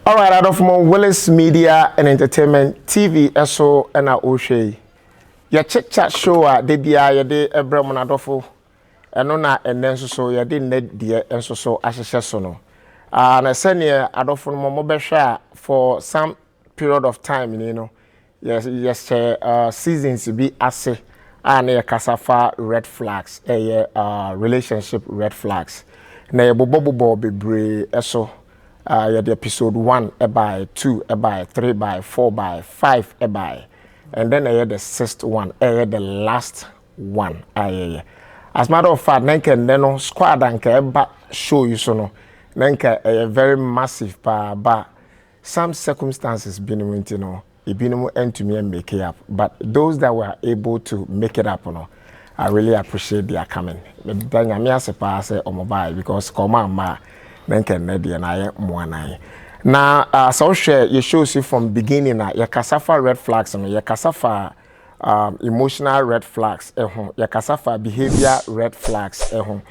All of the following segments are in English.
All right, out of more Willis Media and Entertainment TV, SO and our O'Shea. Your chit chat show at DBI, your day, a Bremonadofo, and Nona and then so your day, Ned dear, and so as a sessono. And I send you a Adolfo Momobesha for some period of time, you know. Yes, seasons to be assay and a casafa red flags, a relationship red flags. Na bobo be brave, so. The episode 1 by 2 by 3 by 4 by 5 by, and then I had the 6th one, the last one. As a matter of fact, Nanka Neno squad and Keba show you so no. Nanka a very massive but some circumstances been you know, it been end to me and make it up. But those that were able to make it up, you know, I really appreciate their coming. Then I say pass on mobile because come on, Nanka Nedi and I Moanai. Now, so share you shows you from beginning your casafa red flags and your casafa emotional red flags, your casafa behavior red flags, and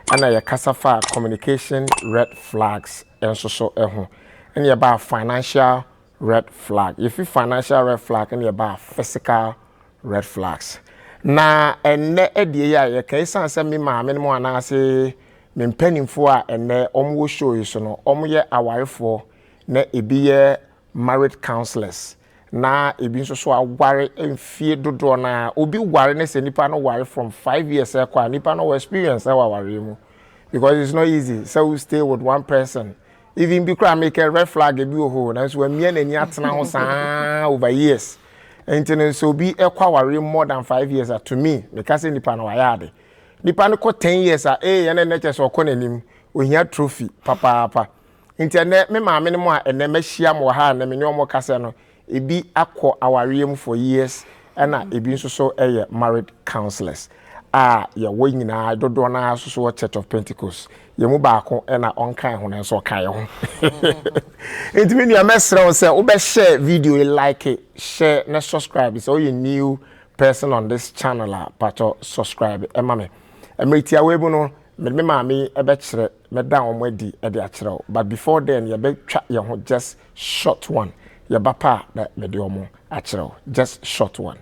your casafa communication red flags, and so and your about financial red flag. If you financial red flag and your about physical red flags. Now, and ne idea your case answer me, ma minimum and I say. Me penning for and wo show you so no ye aware for na ebi married counselors na ebi so aware enfie dodo na obi ware na se nipa no ware from 5 years kwa nipa no experience ware mu because it's not easy so we stay with one person even be cry make a red flag ebi ho na so amia na ni atena ho saa over years and so be ekwa ware more than 5 years to me because nipa no ware nipa no ko 10 years ene nature so ko nanim ohia trophy papa internet me ma me no a ene mahia mo ha na me ne omo kase no ebi akọ awariem for years na ebi nso so married counselors ye wo nyina dodo na so Church of Pentecost ye mu ba ko na onkan ho na so kan ho intimi ni amesre on say wo be share video like it share na subscribe so you new person on this channel pato subscribe emame Emritia webu no me maami ebe kire me da omo adi e de akire but before then you be twa ye ho just short one ye bapa na me de omo akire just short one.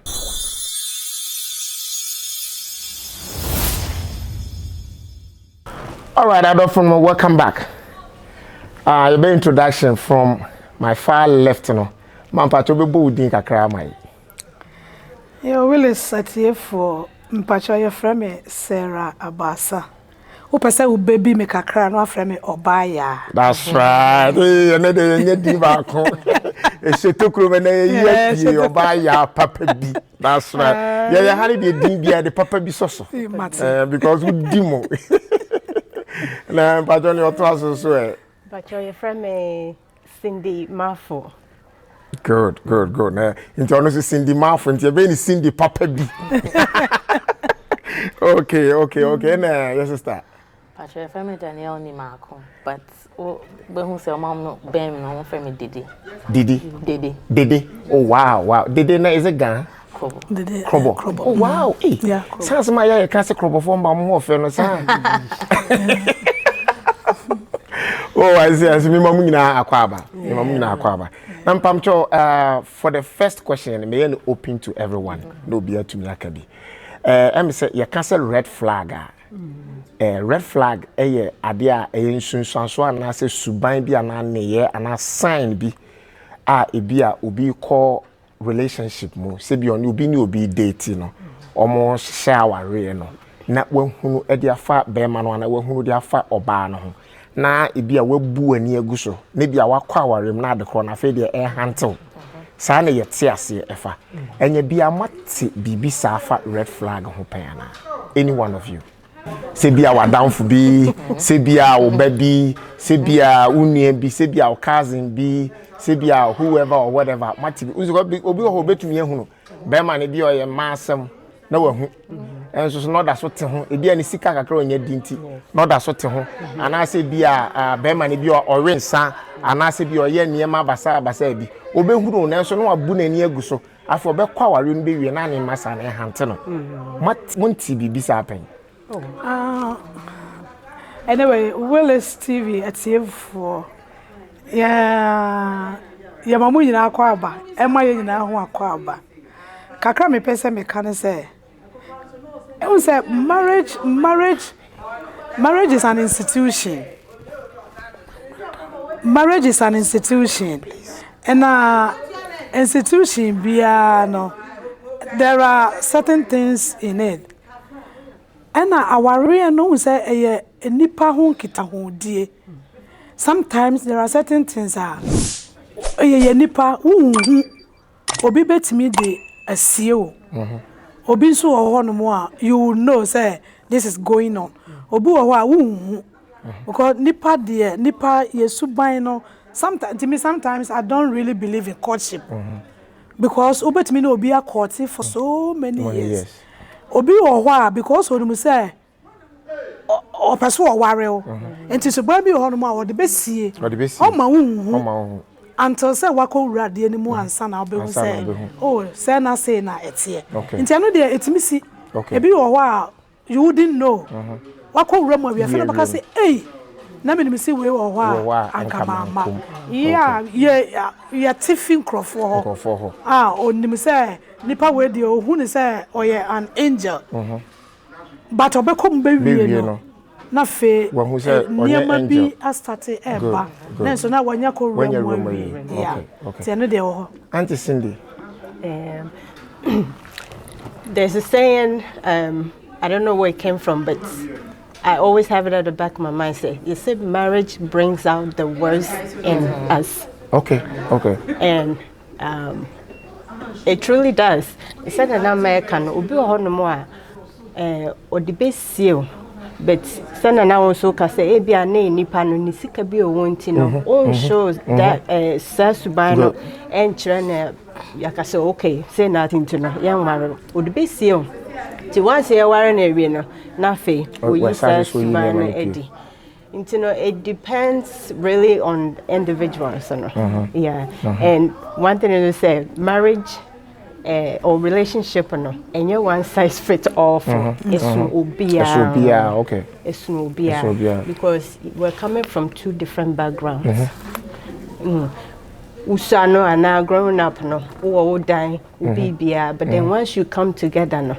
All right, Adolfo, welcome back. Your be introduction from my far left no mampa to be budin kakra mai. Yo Willis atie for mpacho your friend Sarah Abasa. Who pese u baby me kakra no afre me Obaya. That's right. Eh na de nye di ba ko. E se tokro me na ye Obaya papa bi. That's right. Yeah, how did the bia the papa bi so because we dimo. Na mpacho ni oto so e. Mpacho your friend me Cindy Mafo. Good. Into honestly Cindy Mouth and you're very Cindy Papa B. Okay. Nah, yes, sister. Patricia, family Daniel ni Marco, but when who say mom no Ben no family Didi. Oh wow. Didi na is a gun. Krobo. Oh wow. Yeah. Sounds my ya can't say krobo for my more friend no Oh, I see. Me mamuna akwaba. Nampamcho, for the first question, may I open to everyone. No be to me akabi. Em say you cancel red flag. Red flag adia nsunsanso ana say suban bi ana neye ana sign bi ebia obi call relationship mo say bi on obi ni obi date no. Omo shower no. Na wahunu e dia fa be ma no ana wahunu dia fa oba no ho. Na ebia wabu ani aguso na bia wakwa awarem na adekro na fe de hantel sa na yete ase efa enye bia mate bibi sa fa red flag ho pana any one of you se bia wa downfo bi se bia wo baby se bia unue bi se bia wo cousin bi se bia whoever or whatever mate bi obi ho betumi ehunu be ma na bia oye masem na wahu enso so no da so te ho e bia ni sika kakra onya dinti no da so te ho ana se bia be ma ne bia orensa ana se bia oye niema basa bi obehuru na enso no abu na ni aguso afo be kwa ware no be wie na ne masa na hante no monti bibi sa pen anyway Willis TV at for Yeah, ya mamu nyina akwa aba. Ema ye nyina ho akwa aba. Kakra me pese me kan say. E won say marriage is an institution. Marriage is an institution. And institution bia no, there are certain things in it. And our real no say a nipa ho kita ho die. Sometimes there are certain things nipa obi betimi de asie o. Obi nso ho no mo a you will know say this is going on. Obi wo a because nipa yesuban no sometimes I don't really believe in courtship. Because obetimi no obi a court for so many years. Obi wo ho a because onu say o person o ware o enti so ba bi ho no ma o de besie o ma wu until say wako wura de animu ansa na obehu say oh say na ete enti anu de etimi si e bi wo ho a you wouldn't know wako wura mo we fe na baka say eh na me si we wo ho a ankama yeah tiffin crofo ho onim say nipa we de ohun ni say oye an angel but obekom be wie no na fe niema bi a start eba na so na wanya ko room yeah okay no de ho Auntie Cindy. There's a saying, I don't know where it came from, but I always have it at the back of my mind. Say, you said marriage brings out the worst in us. Okay. And it truly does. It said that American obi ho no mo a odibesio but sana na also ka say e bia na nipa no ni sika bi o wonti no on shows that sasuban no enchre na yaka say okay say nothing to no yan maro odibesio ti once you ware na ewie no na fe o yi sasuban no edi. It depends really on individuals. And one thing is to say, marriage or relationship, and you one size fits all for because we're coming from two different backgrounds. Usano and now growing up, dying, but then once you come together,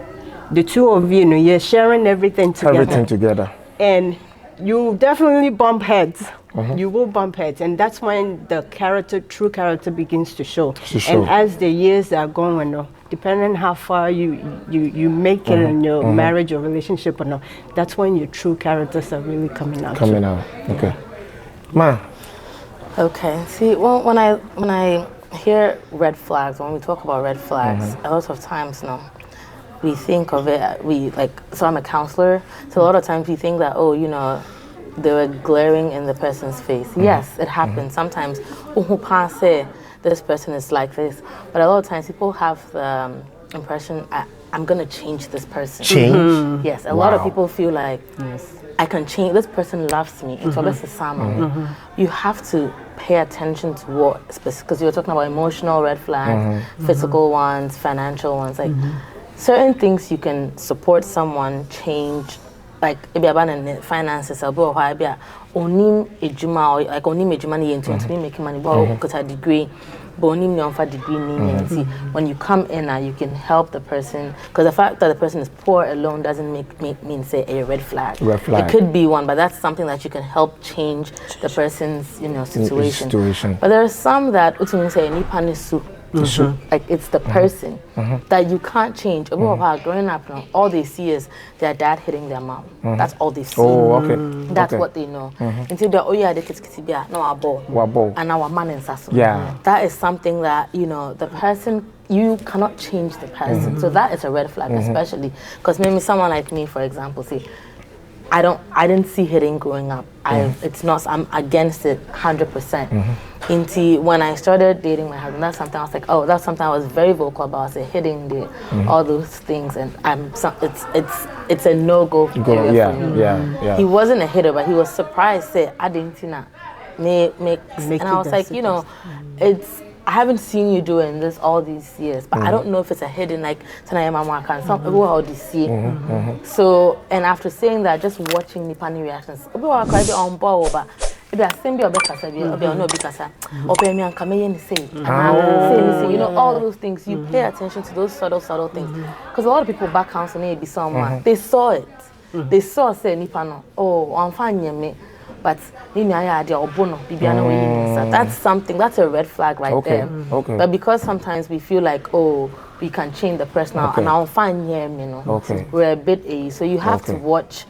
the two of you, you're sharing everything together. And you definitely bump heads. You will bump heads, and that's when the true character begins to show. And as the years are going, depending how far you make it in your marriage or relationship or not, that's when your true characters are really coming out. Okay. Ma. Okay. See, well, when I hear red flags, when we talk about red flags, a lot of times, we think of it, so I'm a counselor, so a lot of times we think that, they were glaring in the person's face. Yes, it happens. Sometimes, this person is like this. But a lot of times people have the impression, I'm going to change this person. Change? Yes, a lot of people feel like, I can change, this person loves me. You have to pay attention to what, because you're talking about emotional red flags, physical ones, financial ones. Certain things you can support someone change, like if you're finances, or onim ejuma, like onim ejuma ni yenti to be making money, but because a degree, but onim ni onfa degree ni. When you come in, you can help the person, because the fact that the person is poor alone doesn't mean say a red flag. It could be one, but that's something that you can help change the person's situation. But there are some that say ni panisu. Like it's the person that you can't change. Growing up, all they see is their dad hitting their mom. That's all they see. That's what they know. Until they're they kiss no abo and our man in sasso. That is something that the person, you cannot change the person. So that is a red flag, especially because maybe someone like me, for example, say I didn't see hitting growing up. I'm against it 100%. When I started dating my husband, that's something I was like, that's something I was very vocal about. I said hitting all those things, and it's a no-go area for me. He wasn't a hitter, but he was surprised. Say I didn't and I was like, I haven't seen you doing this all these years, but I don't know if it's a hidden, like tonight mama can some people already see. So, and after saying that, just watching Nipani reactions, people are quite on board, but be a same obe kasa be obe no obi kasa obe me anka me yen say say you know all those things you pay attention to those subtle things because a lot of people back council may be someone they saw it they saw say nipa no oh I'm fine me but that's something that's a red flag right there but because sometimes we feel like oh we can change the person now and I'll find we're a bit so you have to watch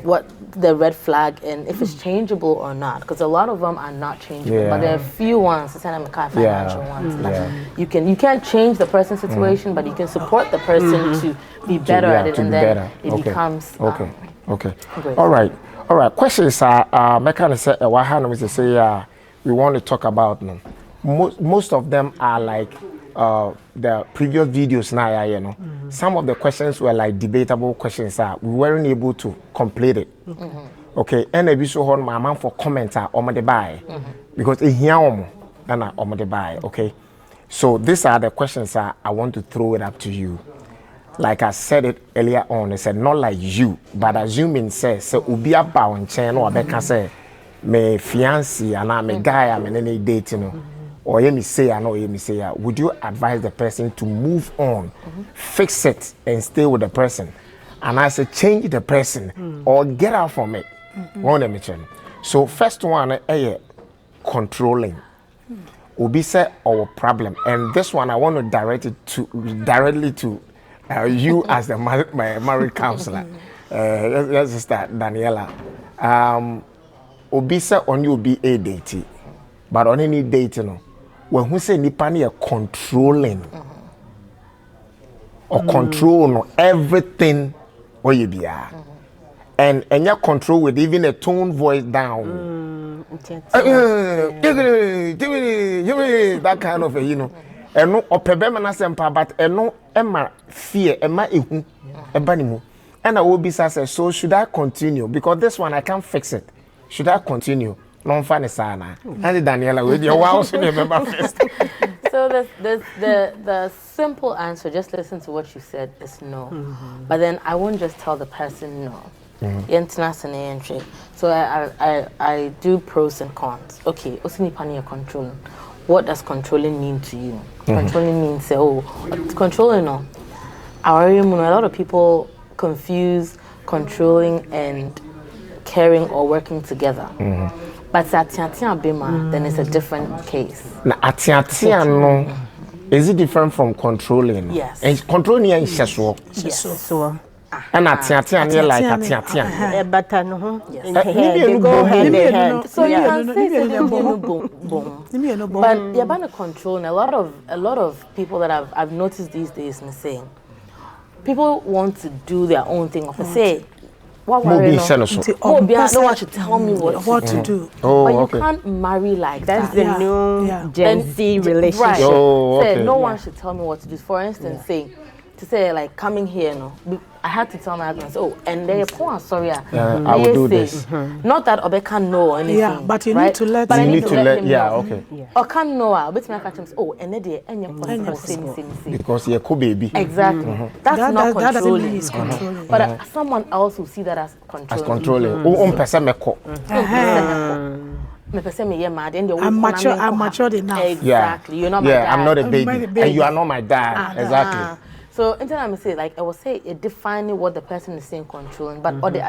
what the red flag and if it's changeable or not because a lot of them are not changeable but there are a few ones financial ones you can't change the person's situation but you can support the person to be better at it and then it becomes great. All right, questions are mechanism say we want to talk about them. Most of them are like the previous videos now, you know. Some of the questions were like debatable questions we weren't able to complete it. Okay, and a so on my man for commenter on the buy because here and on the buy, okay. So these are the questions I want to throw it up to you. Like I said it earlier on, I said not like you, but assuming say ubi about chain or I can say me fiancé and I'm a guy I'm in any dating or you me say I know you me say would you advise the person to move on, fix it and stay with the person? And I say change the person or get out from it. One mention. So first one controlling. Ubi say our problem and this one I want to direct it to directly to you as the my married counselor. Let's start, Daniela. Obisa on you be a date, but on any date, you know, when who say nipani are controlling or control no everything where you be and you control with even a tone voice down. That kind of you know. Eno opebe na sempa but eno ema fear ema ehu eba ni mu and I will be say so should I continue because this one I can't fix it should I continue no funny sana and Daniela with your wow so remember first. So the simple answer just listen to what you said is no but then I won't just tell the person no. So I do pros and cons. Okay, osini pani controlling. What does controlling mean to you? Controlling means controlling no. A lot of people confuse controlling and caring or working together. But atiatia bema then it's a different case. Na atiatia no is it different from controlling? Yes. And controlling is just so. And atiatia near like atiatia. But no. They go hand in hand. So you can say boom. But you're about to control and a lot of people that I've noticed these days me saying people want to do their own thing or say what no one should tell me what to do. Oh, but you okay. can't marry like that's that. the new Gen Z relationship. Right. Oh, okay. Say, no one should tell me what to do. For instance, to say like coming here, I had to tell my husband, and they're poor, sorry, I will do this. Not that Obe can know anything. Yeah, but you right? need to let but him I need to let him know. Okay. Or can know, but me catch him and then because you're cool baby. Exactly. That's not controlling. That controlling. But someone else will see that as controlling. As controlling. Person meko. I'm matured enough. Exactly. You're not my dad. I'm not a baby. And you are not my dad. Exactly. So until I say like I will say it defining what the person is saying controlling, but or the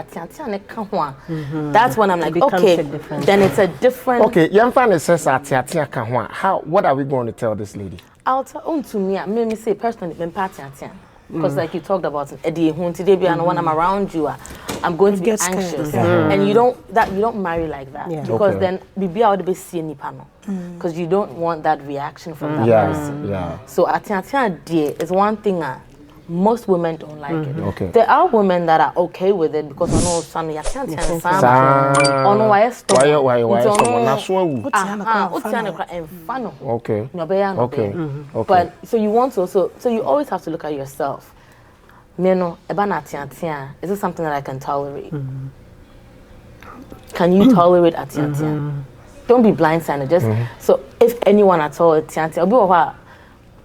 that's when I'm like okay, then it's a different. Okay, young fan says how what are we going to tell this lady? I'll tell to me say personally when party because like you talked about today when I'm around you I'm going to be anxious and you don't marry like that because then be out to be seeing because you don't want that reaction from that person. So atiatia is one thing most women don't like it. Okay. There are women that are okay with it because I know son atiatia ono why stop okay. But so you want to also so you always have to look at yourself. Is it something that I can tolerate? Can you tolerate atiatia? Don't be blindsided. Just so if anyone at all atiatia,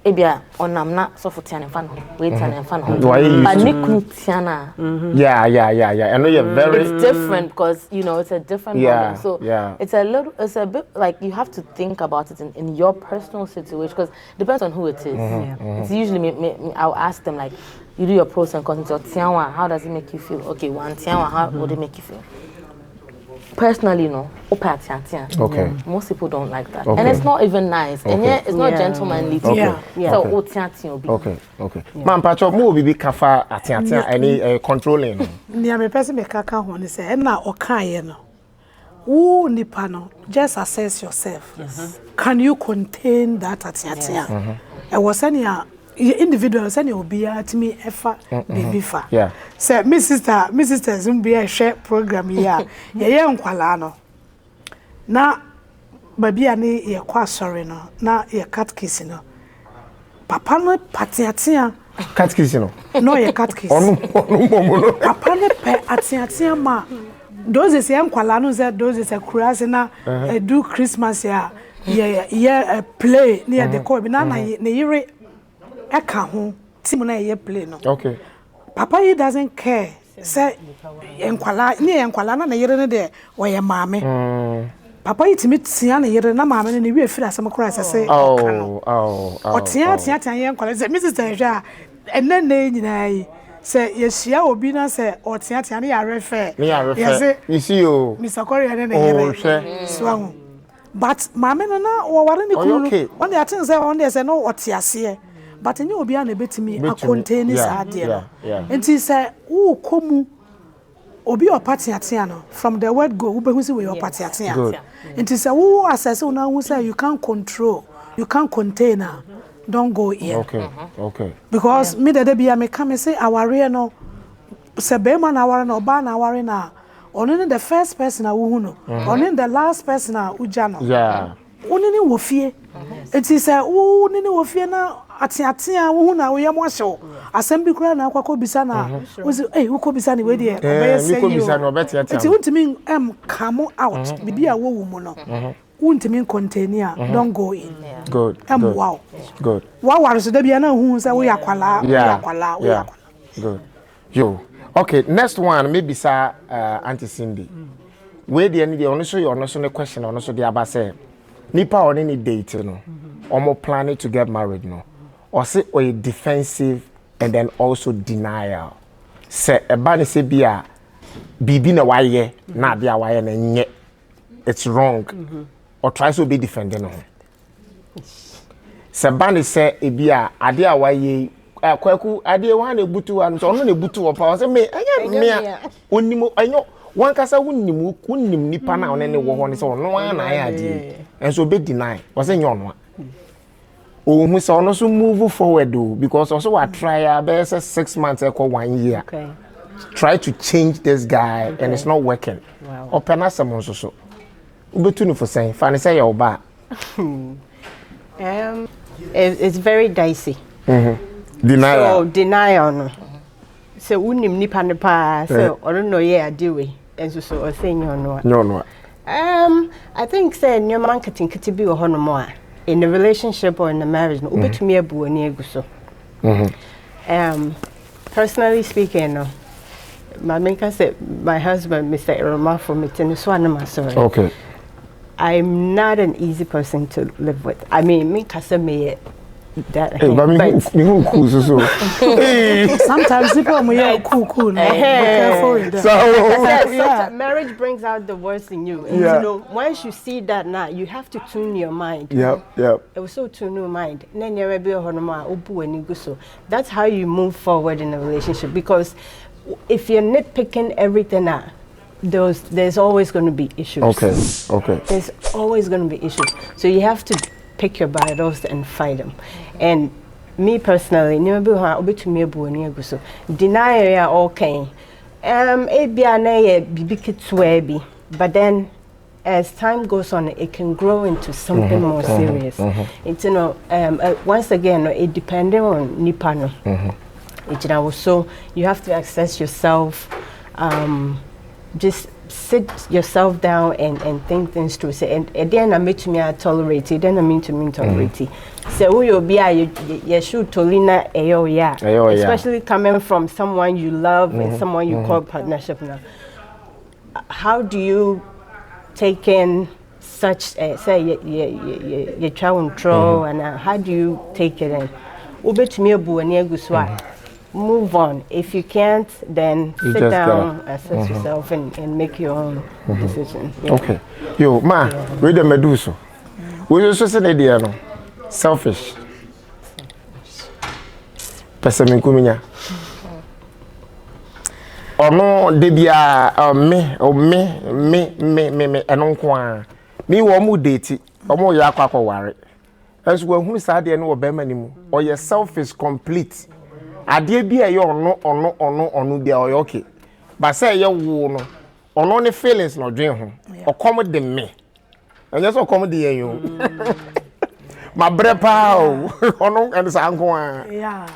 ebia onam na so for tian fan wait and fan but niku tiana yeah I know you're very it's different because you know it's a different moment. So it's a bit like you have to think about it in your personal situation because it depends on who it is. It's usually me I'll ask them like you do your pros and cons or tianwa, how does it make you feel? Okay, one tianwa, how would it make you feel? Personally, no. Okay. Most people don't like that. And it's not even nice. And yeah, it's not gentlemanly. So, okay. Man, Pacho, mo bibi kafa atiatia any controlling. Nia me person me kaka ho ni say na okaye no. Wo nipa no, just assess yourself. Can you contain that atiatia? E was any individual send you be at me efa baby fa. Say my sister zumbi a share program here. Ye nkwala no. Na baby ani ye kwa sorry no. Na ye cat kiss no. Papa no patiatia. Cat kiss no. No ye cat kiss. Papa no pe atiatia ma. Those ye nkwala no say those is a crazy na do Christmas ya. Ye play near the co na na yire eka ho timu na ye play no. Okay. Papa he doesn't care. Say enkwala na yere ne de woye maame. Papa he timi tia na yere na maame ne wi afiri asem kora say tia ye enkwala say Mrs. Tanjua enne na nyina yi say yehia obi na say tia na ya refer. Yes. You see you. Mr. Korea ne yere. So but maame na wo ware ne kunu. One dey atin say one dey say no otiase. But any obi na betimi a contain this idea. And he say, "Oh, komu obi o party atia no from the word go, ube hu say we your party atia." And he say, "Oh, assess una who say you can't control, you can't contain her. Don't go here." Okay. Because me the be me come say aware no say be man aware no ba na aware na only the first person a wo hu no, only the last person a uja no. Yeah. Only wo fie. And he say, "Oh, nini wo fie na atia wo hu na wo ye mo hyew asem kura na akwa bisa na wo say eh wo ko bisa ni we de obeye say you bisa no betia tia it untimi come out bibi a wo wu mu no untimi container don't go in good wow good wa so da bia na hu say wo yakwala good yo okay next one maybe sir Auntie Cindy we de any de ono so ne question ono so de aba say nipa oni ni date no omo planning to get married no or say or a defensive and then also denial. Say a bani say bia bibi na waye na bia waye na nye it's wrong or tries to be defending on. Say bani say e bia ade a waye kwaku ade wa na butu an so no na butu wo pa say me anya onimo anyo wan kasa wunnim nipa na one ne wo ho ne say ono wan na ya ade and so be deny or say nyo who so no so move forward do because also what try best 6 months or 1 year. Okay. Try to change this guy and it's not working. Wow. Open us some so. Ubetunu for saying funny say your ba. It's very dicey. Denial. So denial no. So unim nipa ne pa so I don't know yeah do we and so or saying no. I think say new man kiti bi wo hono mo a in a relationship or in a marriage no ubetumi abu ani eguso personally speaking no my husband Mr. Iroma for me sorry. Okay. I'm not an easy person to live with. I mean me kasa me that sometimes people may cool no. Be careful with that. Marriage brings out the worst in you. And you know, once you see that now, you have to tune your mind. Yep. It was so tune your mind. That's how you move forward in a relationship. Because if you're nitpicking everything out, there's always going to be issues. Okay. There's always going to be issues. So you have to pick your battles and fight them. And me personally, deny okay. But then as time goes on, it can grow into something more serious. It's, you know, once again, it depends on nipano. So you have to access yourself, just sit yourself down and think things through. Say, and then I make me tolerate it. Then I mean to me tolerate it. So we will be you should tolina especially coming from someone you love and someone you call partnership now. How do you take in such say you travel control and how do you take it in? Move on. If you can't, then you sit down, assess yourself, and make your own decision. Yeah. Okay. Yo, ma, read the medusa. We also say the idea, no? Selfish. Person kuminya. Ono debia me eno kwa. Me wo mu date. Omo ya akwa ware. As we hu sa de no obema ni mu. Oye selfish complete. Ade bia ye ono bia oye okay. But say ye wo no. Ono ne feelings no dwen ho. Okom de me. Anya so okom de ye yo. Ma brepa o. Ono and sa anko a. Yeah.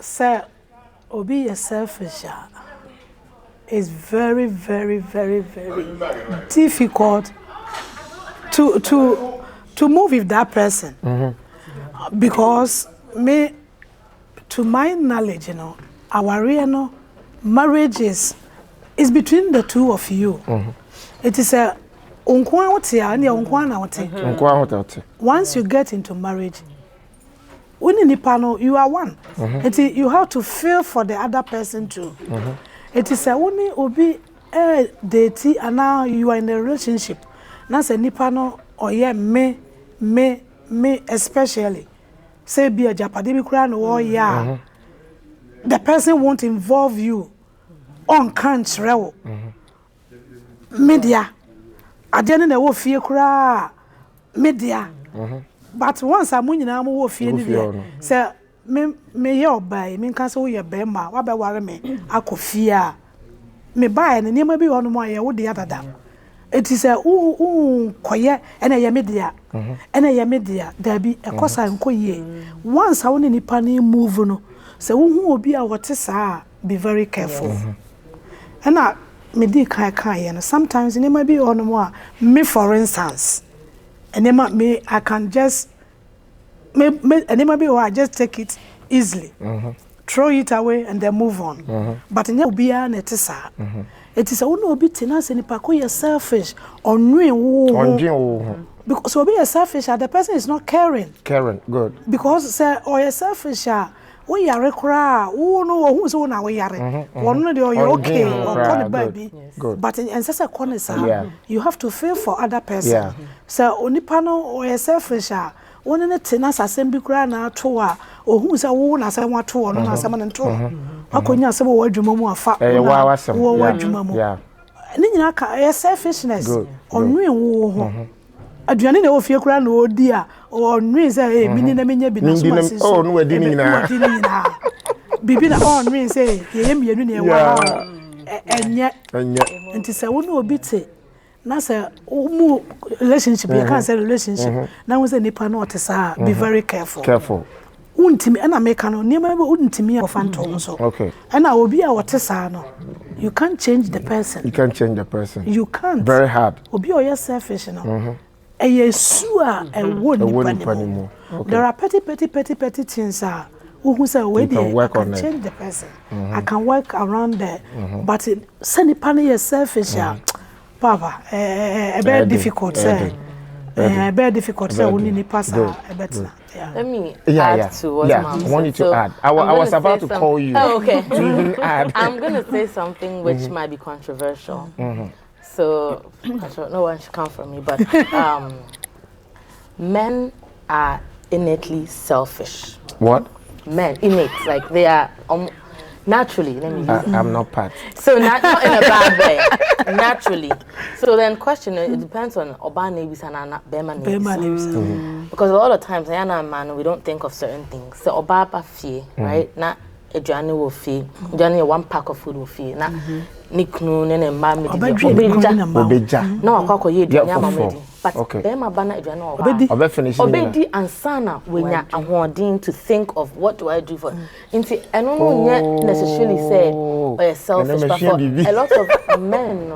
Say obi is selfish. It's very, very, very, very difficult to move with that person. Because to my knowledge, our real marriage is between the two of you. It is a once you get into marriage, you are one. You have to feel for the other person too. It is a only obi date and now you are in a relationship. Now say nipano or me especially. Say be a Japadi crown or the person won't involve you on country. Media. I didn't know fear cry media. But once I'm winning, I'm more fear. Say me your buy me cancel your bema what be worry me I could fear me buy and near maybe on my would the other dam. It is a quiet and a media and a media there be a course and quiet. Once I want any panny move no so who will be our tessa be very careful. And I me di kai and sometimes it may be on more me for instance and then me I can just and it might be I just take it easily, throw it away and then move on. But in your be an it is a no bit in us and you're selfish or because so be a selfish the person is not caring. Caring, good. Because say or you're selfish we are cry no who's on our yare one you're okay or call baby. But in such a corner you have to feel for other person. So only panel or you're selfish one in a tennis assembly grana toa or who's a woman as I want to or not someone and to. How can you say what you more fat? Yeah. And then you know selfishness or real. Adrian no fear crown oh dear or news a meaning a mini business. Oh, no, I didn't know. Bibi na on ring say, ye me wow. And yet, and to say, one will beat it. Now, say, relationship, you can't say relationship. Now, was a nipper not be very careful. Careful. Wouldn't me, and I make an never wouldn't me of phantom so. Okay. And I will be our Tessano. You can't change the person. You can't change the person. You can't. Very hard. Will be your selfish, A yesua and wouldn't anymore. There are petty things who say I can change the person. I can work around there. But send penny is selfish, Papa, a very difficult say. Very difficult say we need pass a better. Let me add to what Mom said. I want you to add. I was about to call you. Oh, okay. To even add. I'm going to say something which might be controversial. So, no one should come for me, but men are innately selfish. What? Men, innate, like they are naturally. Let me use it. I'm not part. So not in a bad way, naturally. So then, question it depends on Oba Navis and Bema Navis. Because a lot of times, I and man, we don't think of certain things. So Oba fee, right? Not a journey will fee. Journey one pack of food will fee. Not Nick Noon and Mammy. No, I call you But Okay. bema bana eduano Obe finish. Obedi ansana wenya ahoɔden to think of what do I do for. Inti eno no necessarily say or selfish, but for a lot of men,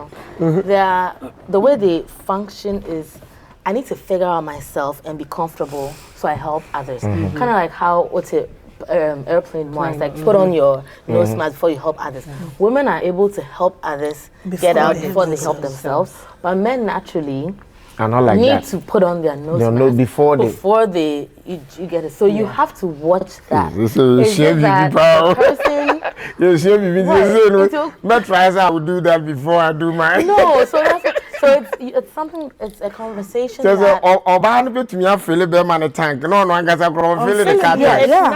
the way they function is I need to figure out myself and be comfortable so I help others. Kind of like how what's it airplane ones, like put on your nose mask before you help others. Women are able to help others get out before they help themselves, but men naturally need to put on their nose mask before they you get it. So you have to watch that. I would do that before I do mine. No, so it's something. It's a conversation. So tank. No, I guess I feel the cat.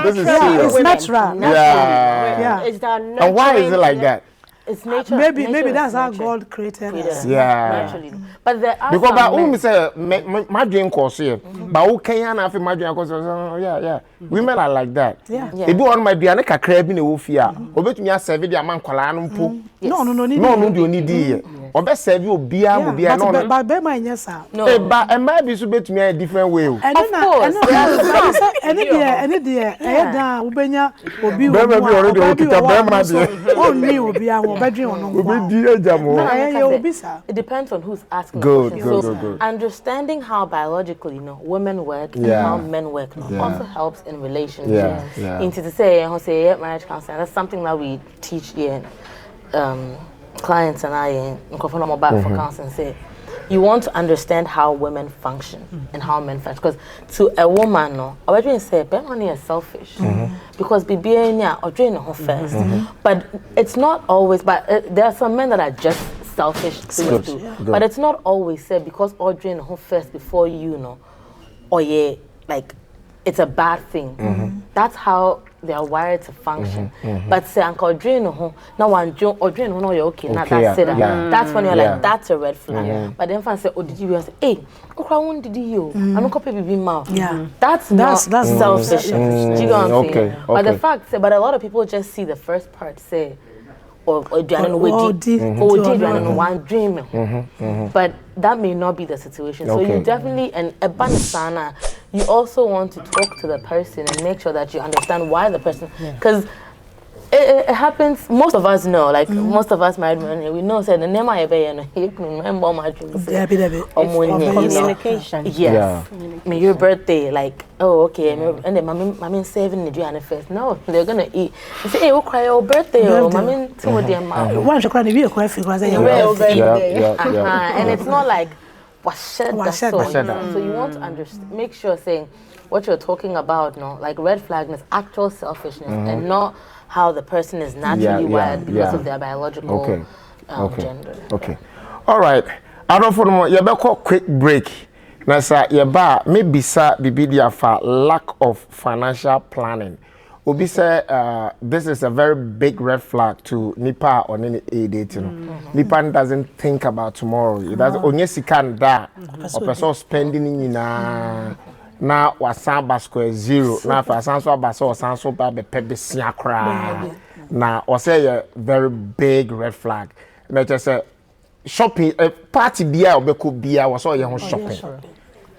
It's natural. Yeah. It's that natural. And why is it like that? It's nature. Maybe that's how God created us. Yeah. Naturally. But there are because say my dream course here. But who can you my dream course? Yeah. Women are like that. Yeah. If you want my dream, I can crave in the wofia. Obetumi serve the man kwala no mpo. No, do need here. Obe serve obia obia no. But be my nyesa. No. But and maybe so betumi a different way. Of course. Any there. Da ubenya obi It depends on who's asking the question. So understanding how biologically, women work and how men work also helps in relationships. Into to say marriage counseling, that's something that we teach here. Clients and I in for counseling say you want to understand how women function and how men function, because to a woman I would say money is selfish because or drain her first, but it's not always. But there are some men that are just selfish too. But it's not always said because or drain her first before like it's a bad thing. That's how they are wired to function. But say uncle drain now one or drain no you're okay. Now that's it. That's when you're like that's a red flag. But then fans say, oh did you say, hey, did you? I'm not copy baby mouth. That's selfish. Do you know what I'm saying? But the fact but a lot of people just see the first part say or do I don't know did one dream. But that may not be the situation. So you definitely and a banisana, you also want to talk to the person and make sure that you understand why the person, because it happens. Most of us know, like most of us married men, we know. Say the name I remember my dreams. Communication. Yes. May your birthday, like okay, and then mommy saving the day first. No, they're gonna eat. They say, hey, we cry your birthday, mommy. To them, one should cry the vehicle and it's not like so you want to understand, make sure saying what you're talking about, like red flag is actual selfishness and not how the person is naturally wired because of their biological gender. Okay. All right. I don't know. You better quick break. Now, sir, maybe sir, the for lack of financial planning. Obi say this is a very big red flag to Nipa or any aid. Nipa doesn't think about tomorrow. It does only sikan da or person spending na wasamba square zero na for sanso abaso sanso ba be pebe siakra na or say a very big red flag. Na just say shopping party bia obeko bia was all your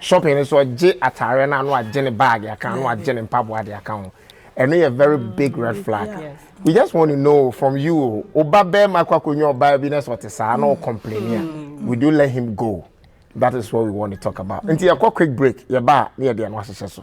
shopping is what je atare na no agene bag account no agene mpabo de account. And a very big red flag. We just want to know from you, Obabe Makwakunyo business what is no complaining. We do let him go. That is what we want to talk about. Until a quick break, you're back near the answer.